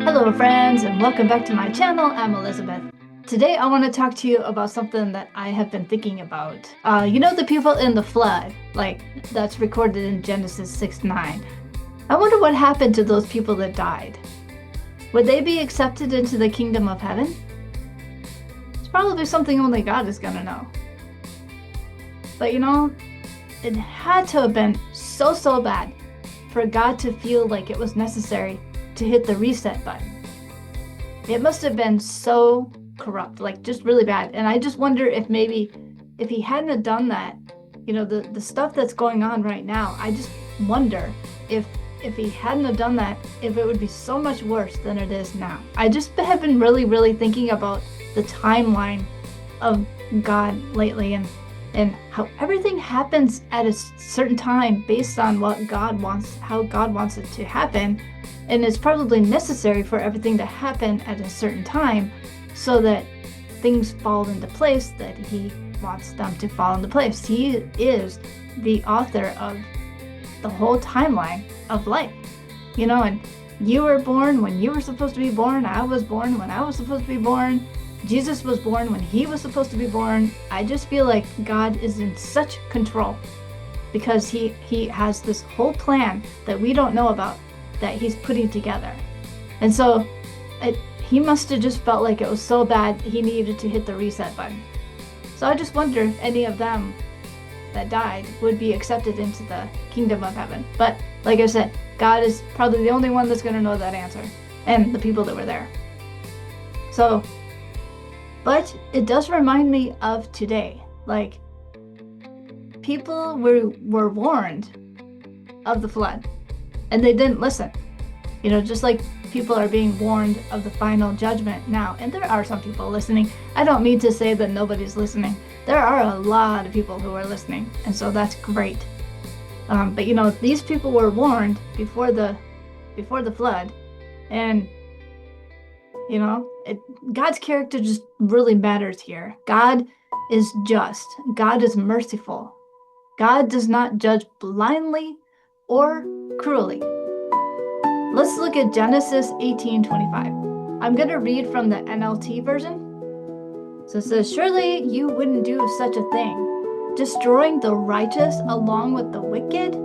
Hello friends, and welcome back to my channel. I'm Elizabeth. Today I want to talk to you about something that I have been thinking about. The people in the flood, like that's recorded in Genesis 6:9. I wonder what happened to those people that died. Would they be accepted into the kingdom of heaven? It's probably something only God is gonna know. But it had to have been so bad for God to feel like it was necessary to hit the reset button. It must have been so corrupt, like just really bad. And I just wonder if maybe if he hadn't have done that, the stuff that's going on right now, I just wonder if he hadn't have done that, if it would be so much worse than it is now. I just have been really thinking about the timeline of God lately and how everything happens at a certain time based on what God wants, how God wants it to happen. And it's probably necessary for everything to happen at a certain time so that things fall into place that he wants them to fall into place. He is the author of the whole timeline of life, and you were born when you were supposed to be born. I was born when I was supposed to be born. Jesus was born when he was supposed to be born. I just feel like God is in such control because he has this whole plan that we don't know about that he's putting together. And so he must have just felt like it was so bad he needed to hit the reset button. So I just wonder if any of them that died would be accepted into the kingdom of heaven. But like I said, God is probably the only one that's going to know that answer, and the people that were there. So, but it does remind me of today. Like, people were warned of the flood and they didn't listen. Just like people are being warned of the final judgment now. And there are some people listening. I don't mean to say that nobody's listening. There are a lot of people who are listening, and so that's great. But these people were warned before the flood, and God's character just really matters here. God is just. God is merciful. God does not judge blindly or cruelly. Let's look at Genesis 18:25. I'm going to read from the NLT version. So it says, "Surely you wouldn't do such a thing, destroying the righteous along with the wicked?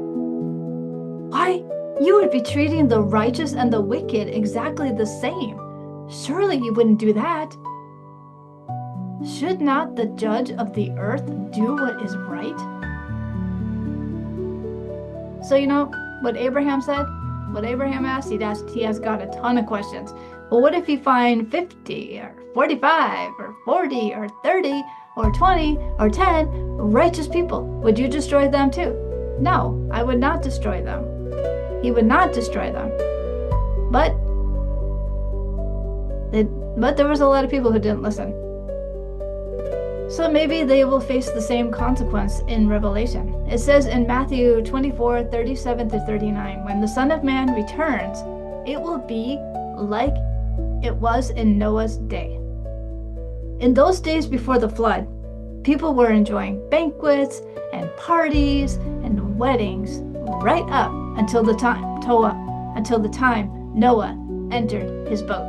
Why, you would be treating the righteous and the wicked exactly the same. Surely you wouldn't do that. Should not the judge of the earth do what is right?" So what Abraham said? What Abraham asked? He has got a ton of questions. Well, what if you find 50 or 45 or 40 or 30 or 20 or 10 righteous people? Would you destroy them too? No, I would not destroy them. He would not destroy them. But there was a lot of people who didn't listen. So maybe they will face the same consequence in Revelation. It says in Matthew 24:37-39, "When the Son of Man returns, it will be like it was in Noah's day." In those days before the flood, people were enjoying banquets and parties and weddings right up until the time Noah entered his boat.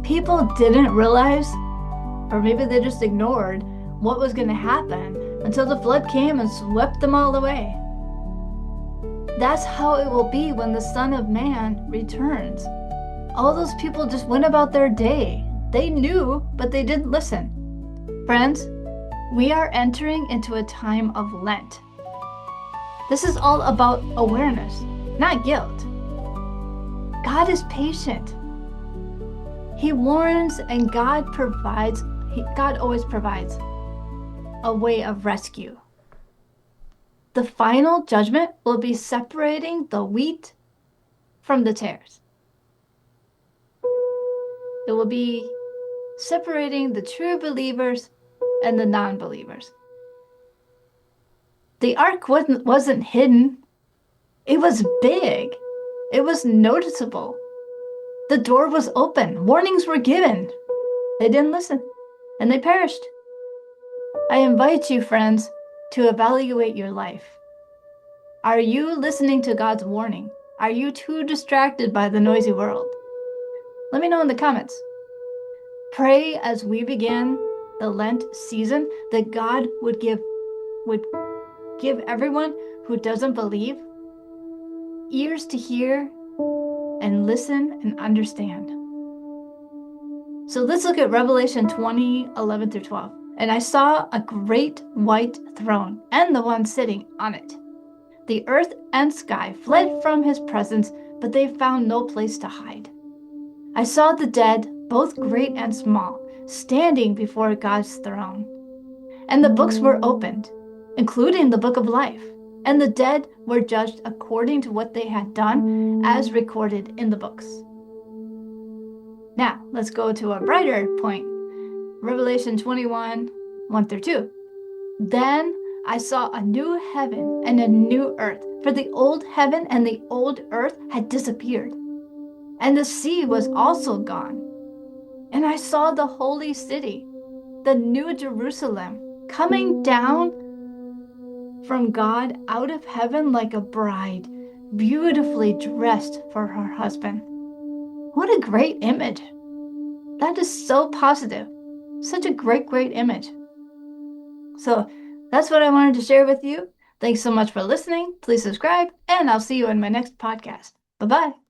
People didn't realize, or maybe they just ignored, what was going to happen until the flood came and swept them all away. That's how it will be when the Son of Man returns. All those people just went about their day. They knew, but they didn't listen. Friends, we are entering into a time of Lent. This is all about awareness, not guilt. God is patient. He warns, and God provides. God always provides a way of rescue. The final judgment will be separating the wheat from the tares. It will be separating the true believers and the non-believers. The ark wasn't hidden. It was big. It was noticeable. The door was open. Warnings were given. They didn't listen, and they perished. I invite you, friends, to evaluate your life. Are you listening to God's warning, Are you too distracted by the noisy world? Let me know in the comments. Pray as we begin the Lent season that God would give everyone who doesn't believe ears to hear and listen and understand. So let's look at Revelation 20:11 through 12. And I saw a great white throne and the one sitting on it. The earth and sky fled from his presence, but they found no place to hide. I saw the dead, both great and small, standing before God's throne. And the books were opened, including the book of life. And the dead were judged according to what they had done, as recorded in the books. Now, let's go to a brighter point. Revelation 21:1 through 2. Then I saw a new heaven and a new earth, for the old heaven and the old earth had disappeared, and the sea was also gone. And I saw the holy city, the new Jerusalem, coming down from God out of heaven like a bride, beautifully dressed for her husband. What a great image. That is so positive. Such a great image. So that's what I wanted to share with you. Thanks so much for listening. Please subscribe, and I'll see you in my next podcast. Bye-bye.